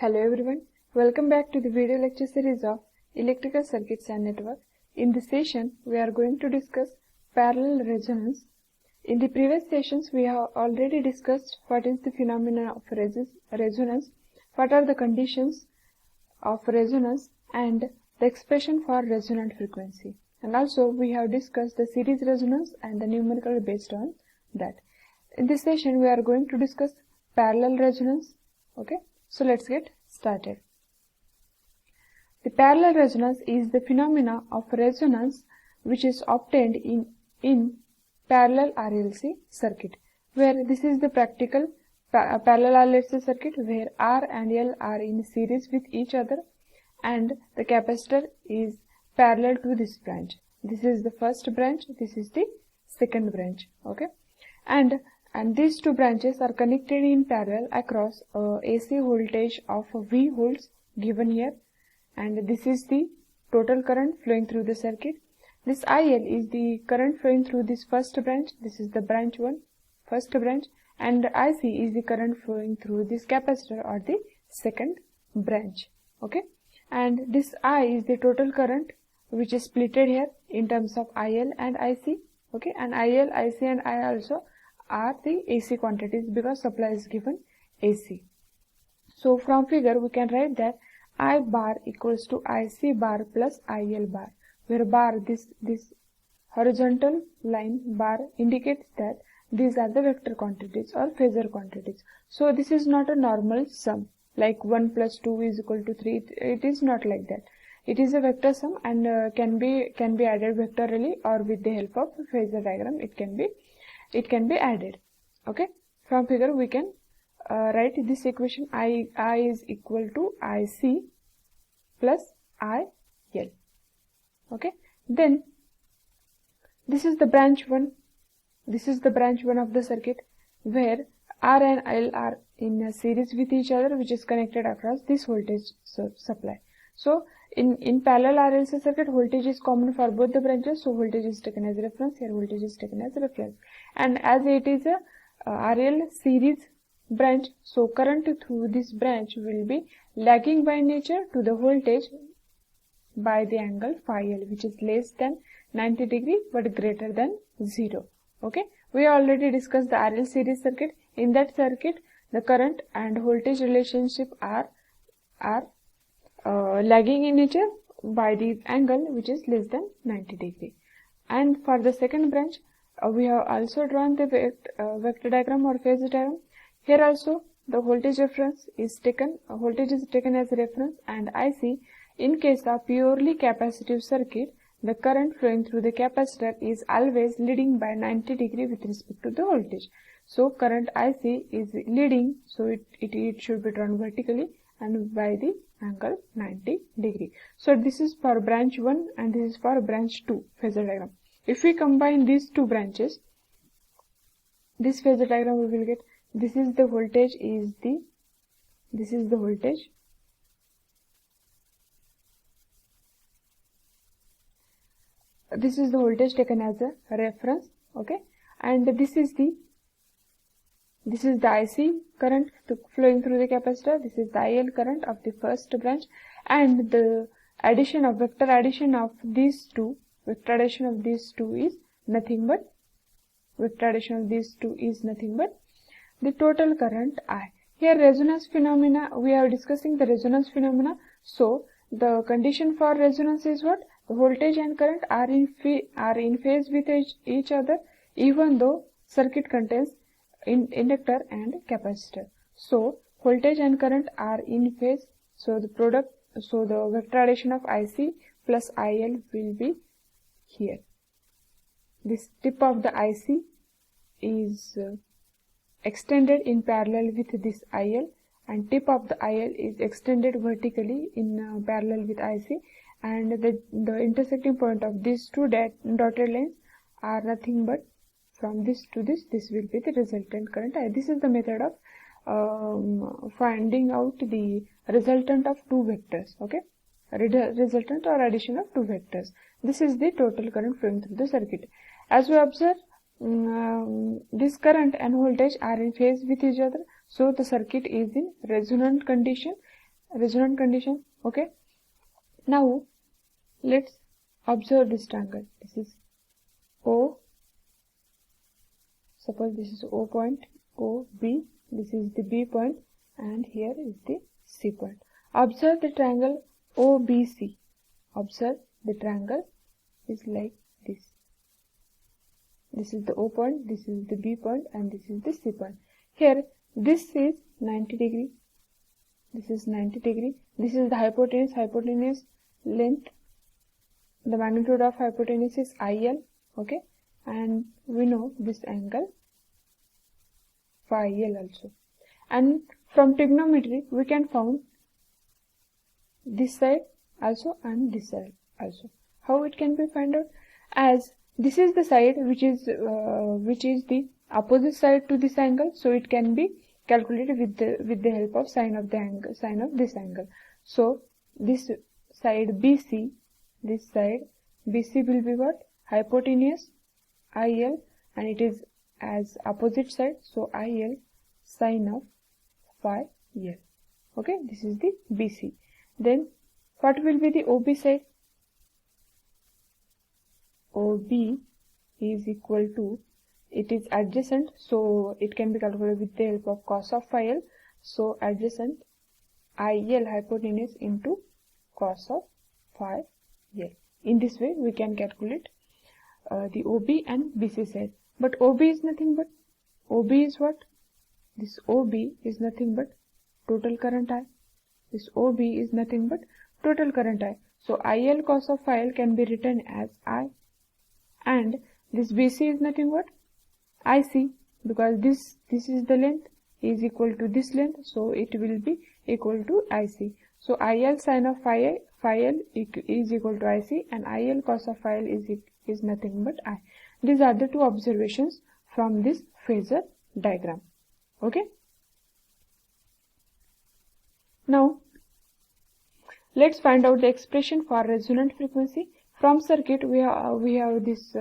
Hello everyone, welcome back to the video lecture series of Electrical Circuits and Network. In this session, we are going to discuss parallel resonance. In the previous sessions, we have already discussed what is the phenomenon of resonance, what are the conditions of resonance, and the expression for resonant frequency. And also, we have discussed the series resonance and the numerical based on that. In this session, we are going to discuss parallel resonance. Okay. So let's get started. The parallel resonance is the phenomena of resonance which is obtained in parallel RLC circuit, where this is the practical parallel RLC circuit where R and L are in series with each other and the capacitor is parallel to this branch. This is the first branch, this is the second branch. Okay, and these two branches are connected in parallel across AC voltage of V volts given here, and this is the total current flowing through the circuit. This IL is the current flowing through this first branch, this is the branch 1, first branch, and IC is the current flowing through this capacitor or the second branch. Okay, and this I is the total current which is splitted here in terms of IL and IC. Okay, and IL, IC and I also are the AC quantities because supply is given AC. So from figure we can write that I bar equals to IC bar plus IL bar, where bar this horizontal line bar indicates that these are the vector quantities or phasor quantities. So this is not a normal sum like 1 plus 2 is equal to 3. It is not like that. It is a vector sum and can be added vectorially or with the help of phasor diagram. It can be added. Okay, from figure we can write this equation. I is equal to IC plus IL. Okay, then this is the branch 1. This is the branch 1 of the circuit where R and L are in a series with each other, which is connected across this voltage supply. So in parallel RLC circuit, voltage is common for both the branches, so voltage is taken as reference. Here voltage is taken as reference, and as it is a RL series branch, so current through this branch will be lagging by nature to the voltage by the angle phi L, which is less than 90 degree but greater than 0. Okay, we already discussed the RL series circuit. In that circuit, the current and voltage relationship are lagging in nature by the angle which is less than 90 degree. And for the second branch, we have also drawn the vector diagram or phase diagram. Here also the voltage reference is taken, voltage is taken as a reference, and IC. In case of purely capacitive circuit, the current flowing through the capacitor is always leading by 90 degree with respect to the voltage. So current IC is leading, so it should be drawn vertically and by the angle 90 degree. So this is for branch 1 and this is for branch 2 phasor diagram. If we combine these two branches, this phasor diagram we will get, this is the voltage this is the voltage, this is the voltage taken as a reference. Okay, and this is the IC current flowing through the capacitor. This is the IL current of the first branch, and the vector addition of these two is nothing but the total current I. Here resonance phenomena, we are discussing the resonance phenomena. So the condition for resonance is what? The voltage and current are in phase with each other, even though circuit contains inductor and capacitor. So voltage and current are in phase, so the vector addition of IC plus IL will be here. This tip of the IC is extended in parallel with this IL, and tip of the IL is extended vertically in parallel with IC, and the intersecting point of these two dotted lines are nothing but from this to this will be the resultant current. This is the method of finding out the resultant of two vectors. Okay, resultant or addition of two vectors. This is the total current flowing through the circuit. As we observe, this current and voltage are in phase with each other, so the circuit is in resonant condition. resonant condition. Okay, now let's observe this triangle. This is O. Suppose this is O point, O, B, this is the B point, and here is the C point. Observe the triangle OBC. Observe the triangle is like this. This is the O point, this is the B point, and this is the C point. Here, this is 90 degree. This is 90 degree. This is the hypotenuse. Hypotenuse length. The magnitude of hypotenuse is IL. Okay, and we know this angle phi L also. And from trigonometry, we can found this side also and this side also. How it can be found out? As this is the side which is the opposite side to this angle, so it can be calculated with the help of sine of the angle, sine of this angle. So this side BC, this side BC will be what? Hypotenuse IL, and it is as opposite side, so IL sine of phi L. Okay, this is the BC. Then what will be the OB side? OB is equal to, it is adjacent, so it can be calculated with the help of cos of phi L. So adjacent IL hypotenuse into cos of phi L. In this way we can calculate the OB and BC side. But OB is nothing but, OB is what? This OB is nothing but total current I. This OB is nothing but total current I. So IL cos of phi L can be written as I, and this BC is nothing but IC, because this is the length is equal to this length, so it will be equal to IC. So IL sin of phi L is equal to IC, and IL cos of phi L is nothing but I. These are the two observations from this phasor diagram. Okay. Now let's find out the expression for resonant frequency. From circuit we have this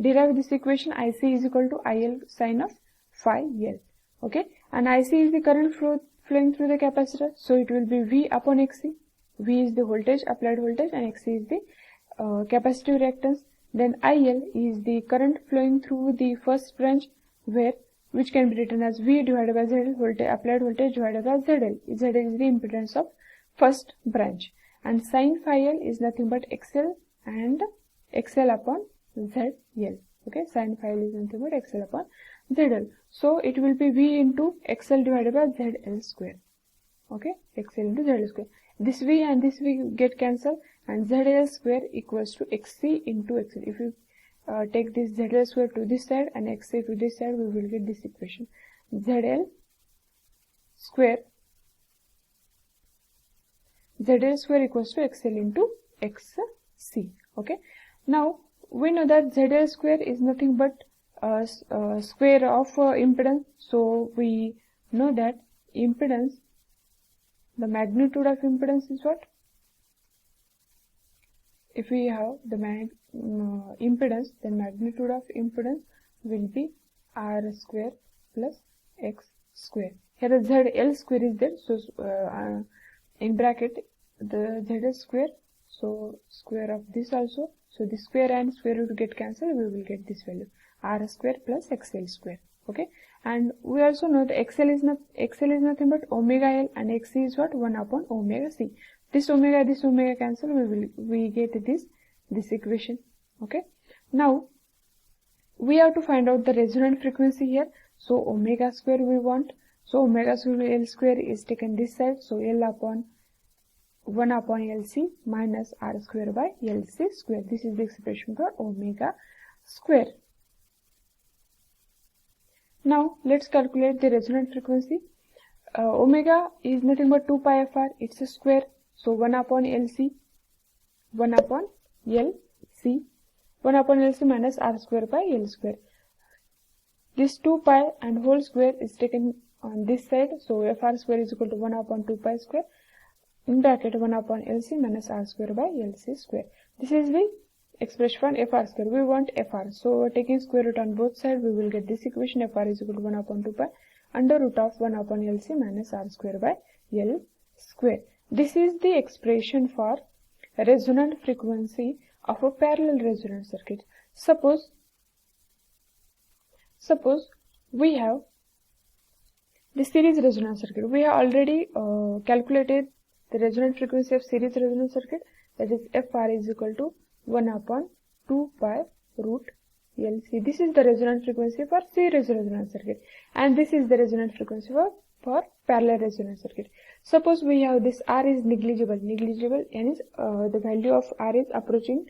derive this equation IC is equal to IL sin of phi L. Okay, and IC is the current flowing through the capacitor, so it will be V upon XC. V is the voltage, applied voltage, and XC is the capacitive reactance. Then IL is the current flowing through the first branch, which can be written as V divided by ZL, voltage, applied voltage divided by ZL. ZL is the impedance of first branch, and sin phi L is nothing but XL and XL upon ZL. Okay, sin phi L is nothing but XL upon ZL. So it will be V into XL divided by ZL square. Okay, XL into ZL square. This V and this V get cancelled, and ZL square equals to XC into XL. If you take this ZL square to this side and XC to this side, we will get this equation. ZL square equals to XL into XC. Okay. Now we know that ZL square is nothing but square of impedance. So we know that impedance, the magnitude of impedance is what? If we have the impedance, then magnitude of impedance will be R square plus X square. Here the ZL square is there, so in bracket the ZL square, so square of this also, so this square and square root get cancelled, we will get this value R square plus XL square. Okay, and we also know the XL is nothing but omega L, and XC is what? 1 upon omega C. This omega cancel, we get this equation. Okay, now we have to find out the resonant frequency here. So omega square we want, so omega square L square is taken this side, so L upon 1 upon LC minus R square by LC square. This is the expression for omega square. Now let's calculate the resonant frequency. Omega is nothing but 2 pi FR, it's a square, so 1 upon LC, 1 upon LC, 1 upon LC minus R square by L square. This 2 pi and whole square is taken on this side, so FR square is equal to 1 upon 2 pi square, in bracket 1 upon LC minus R square by LC square. This is the expression for FR square. We want FR, so taking square root on both sides, we will get this equation. FR is equal to 1 upon 2 pi under root of 1 upon LC minus R square by L square. This is the expression for resonant frequency of a parallel resonant circuit. Suppose we have the series resonance circuit. We have already calculated the resonant frequency of series resonance circuit, that is Fr is equal to 1 upon 2 pi root LC. This is the resonant frequency for series resonance circuit, and this is the resonant frequency for parallel resonance circuit. Suppose we have this R is negligible means the value of R is approaching,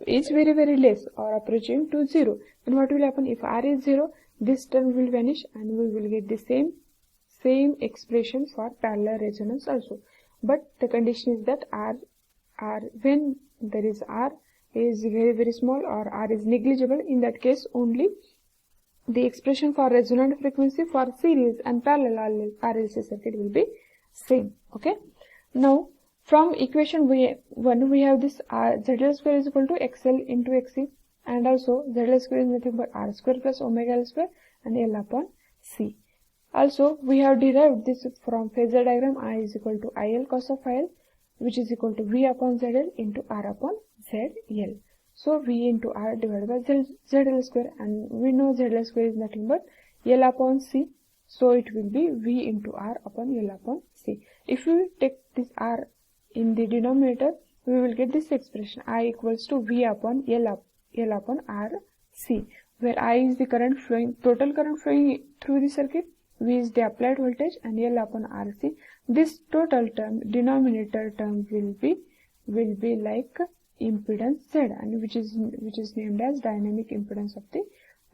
is very less or approaching to 0. Then what will happen? If R is 0, this term will vanish and we will get the same expression for parallel resonance also. But the condition is that R when there is R is very small or R is negligible, in that case only the expression for resonant frequency for series and parallel RLC circuit will be same. Okay. Now from equation 1 we have this ZL square is equal to XL into XC, and also ZL square is nothing but R square plus omega L square and L upon C. Also we have derived this from phasor diagram. I is equal to IL cos of IL, which is equal to V upon ZL into R upon ZL. So V into R divided by ZL square, and we know ZL square is nothing but L upon C. So it will be V into R upon L upon C. If we take this R in the denominator, we will get this expression I equals to V upon L upon R C, where I is the current flowing, total current flowing through the circuit, V is the applied voltage, and L upon RC. This total term, denominator term will be like impedance Z, and which is named as dynamic impedance of the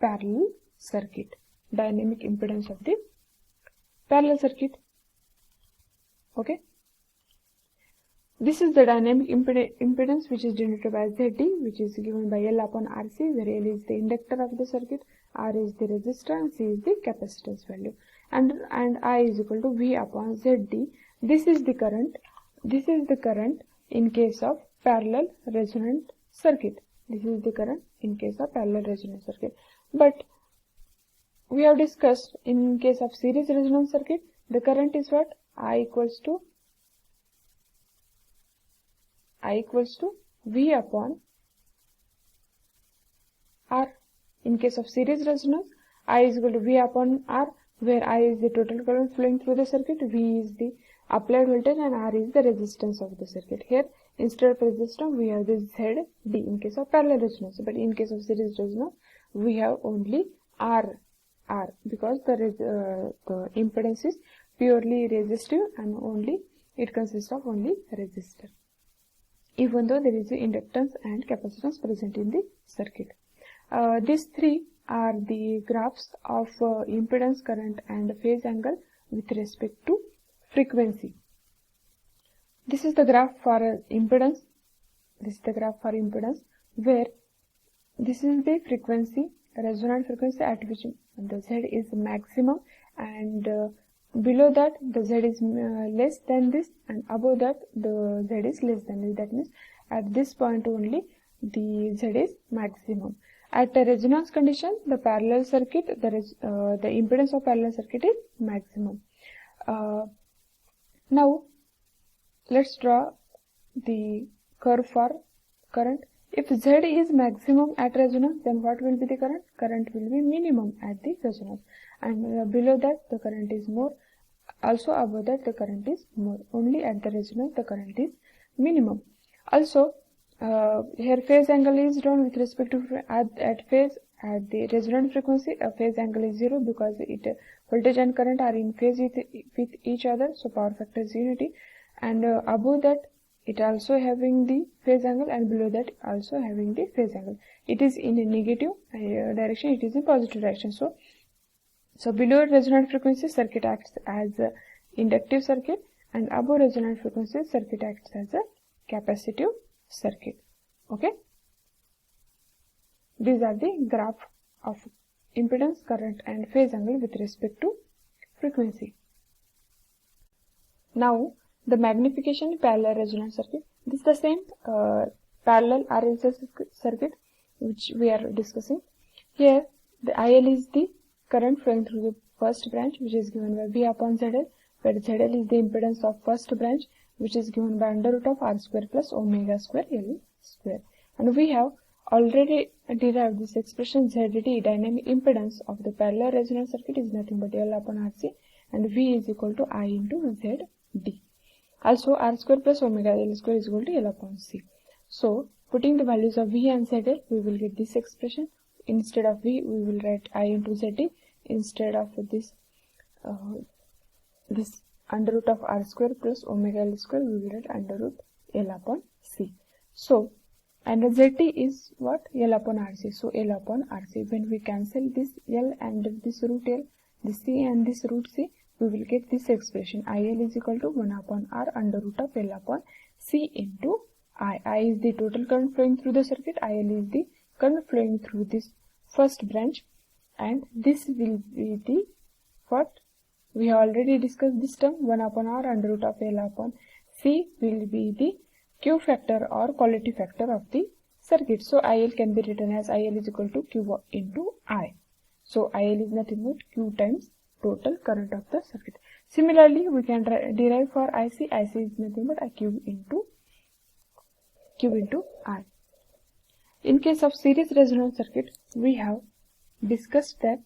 parallel circuit. Dynamic impedance of the parallel circuit. Okay. This is the dynamic impedance, which is denoted by ZD, which is given by L upon RC, where L is the inductor of the circuit, R is the resistor, and C is the capacitance value, and I is equal to V upon ZD. This is the current. This is the current in case of parallel resonant circuit. This is the current in case of parallel resonant circuit. But we have discussed in case of series resonance circuit, the current is what? I equals to V upon R. In case of series resonance, I is equal to V upon R, where I is the total current flowing through the circuit, V is the applied voltage, and R is the resistance of the circuit. Here, instead of resistance, we have this ZD in case of parallel resonance, but in case of series resonance, we have only R, because the impedance is purely resistive and only it consists of only resistor, even though there is inductance and capacitance present in the circuit. These three are the graphs of impedance, current, and phase angle with respect to frequency. This is the graph for impedance. This is the graph for impedance, where this is the frequency, resonant frequency at which the Z is maximum, and below that the Z is less than this, and above that the Z is less than this. That means at this point only the Z is maximum. At a resonance condition, the parallel circuit, the impedance of parallel circuit is maximum. Now let's draw the curve for current. If Z is maximum at resonance, then what will be the current? Current will be minimum at the resonance, and below that the current is more. Also above that the current is more. Only at the resonance the current is minimum. Also here phase angle is drawn with respect to at the resonant frequency. A phase angle is 0 because voltage and current are in phase with each other, so power factor is unity. And above that it also having the phase angle, and below that also having the phase angle. It is in a negative direction, it is in positive direction. So below resonant frequency, circuit acts as a inductive circuit, and above resonant frequency, circuit acts as a capacitive circuit. Okay. These are the graph of impedance, current, and phase angle with respect to frequency. Now the magnification parallel resonant circuit. This is the same parallel RLC circuit which we are discussing. Here the IL is the current flowing through the first branch, which is given by V upon ZL, where ZL is the impedance of first branch, which is given by under root of R square plus omega square L square. And we have already derived this expression. ZD, dynamic impedance of the parallel resonant circuit, is nothing but L upon RC, and V is equal to I into ZD. Also, R square plus omega L square is equal to L upon C. So, putting the values of V and ZL, we will get this expression. Instead of V, we will write I into ZD. Instead of this under root of R square plus omega L square, we will write under root L upon C. So, and ZT is what? L upon RC. So, L upon RC. When we cancel this L and this root L, this C and this root C, we will get this expression. IL is equal to 1 upon R under root of L upon C into I. I is the total current flowing through the circuit. IL is the current flowing through this first branch. And this will be the what? We have already discussed this term. 1 upon R under root of L upon C will be the Q factor or quality factor of the circuit. So, IL can be written as IL is equal to Q into I. So, IL is nothing but Q times total current of the circuit. Similarly, we can derive for IC. IC is nothing but Q into I. In case of series resonance circuit, we have discussed that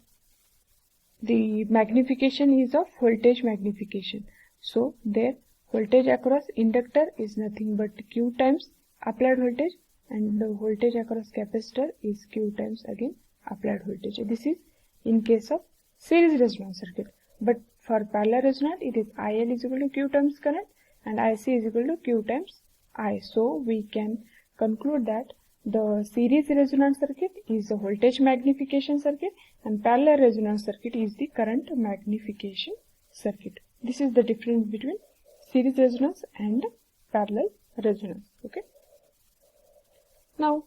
the magnification is of voltage magnification. So, their voltage across inductor is nothing but Q times applied voltage, and the voltage across capacitor is Q times again applied voltage. This is in case of series resonance circuit. But for parallel resonance, it is IL is equal to Q times current and IC is equal to Q times I. So, we can conclude that the series resonance circuit is a voltage magnification circuit and parallel resonance circuit is the current magnification circuit. This is the difference between series resonance and parallel resonance. Okay. Now,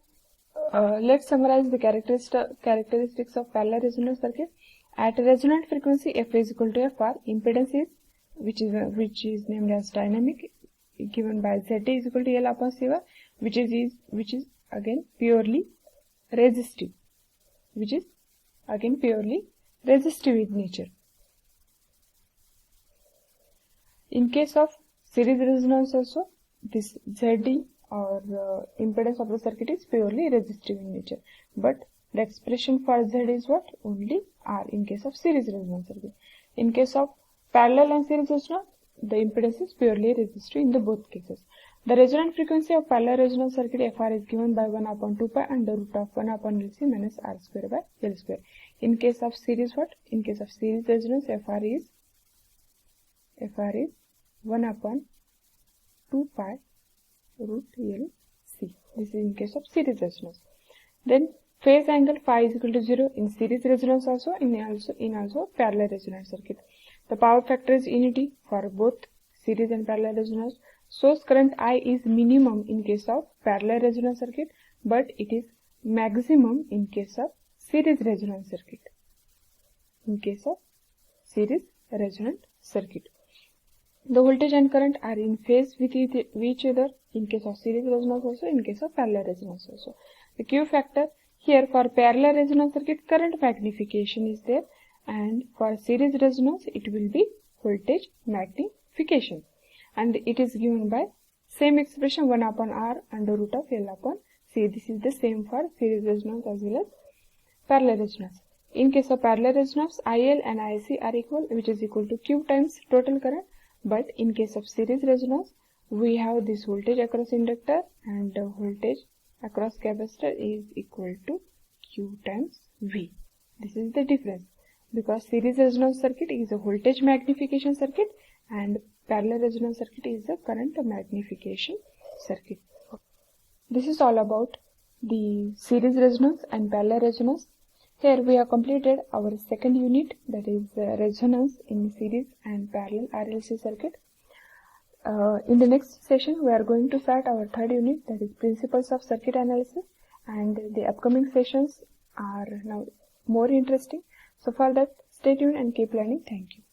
let's summarize the characteristics of parallel resonance circuit. At resonant frequency, F is equal to FR. Impedance is which is named as dynamic, given by ZT is equal to L upon C1, which is again purely resistive, in nature. In case of series resonance also, this ZD or impedance of the circuit is purely resistive in nature. But the expression for Z is what? Only R in case of series resonance circuit. In case of parallel and series resonance, the impedance is purely resistive in the both cases. The resonant frequency of parallel resonance circuit FR is given by 1 upon 2 pi under root of 1 upon LC minus R square by L square. In case of series what? In case of series resonance, FR is 1 upon 2 pi root L C. This is in case of series resonance. Then phase angle phi is equal to 0 in series resonance also, in also parallel resonance circuit. The power factor is unity for both series and parallel resonance. Source current I is minimum in case of parallel resonance circuit, but it is maximum in case of series resonance circuit. The voltage and current are in phase with each other in case of series resonance also, in case of parallel resonance also. The Q factor here for parallel resonance circuit, current magnification is there, and for series resonance it will be voltage magnification, and it is given by same expression 1 upon R under root of L upon C. This is the same for series resonance as well as parallel resonance. In case of parallel resonance, IL and IC are equal, which is equal to Q times total current. But in case of series resonance, we have this voltage across inductor and voltage across capacitor is equal to Q times V. This is the difference, because series resonance circuit is a voltage magnification circuit and parallel resonance circuit is a current magnification circuit. This is all about the series resonance and parallel resonance. Here we have completed our second unit, that is resonance in series and parallel RLC circuit. In the next session we are going to start our third unit, that is principles of circuit analysis, and the upcoming sessions are now more interesting. So for that, stay tuned and keep learning. Thank you.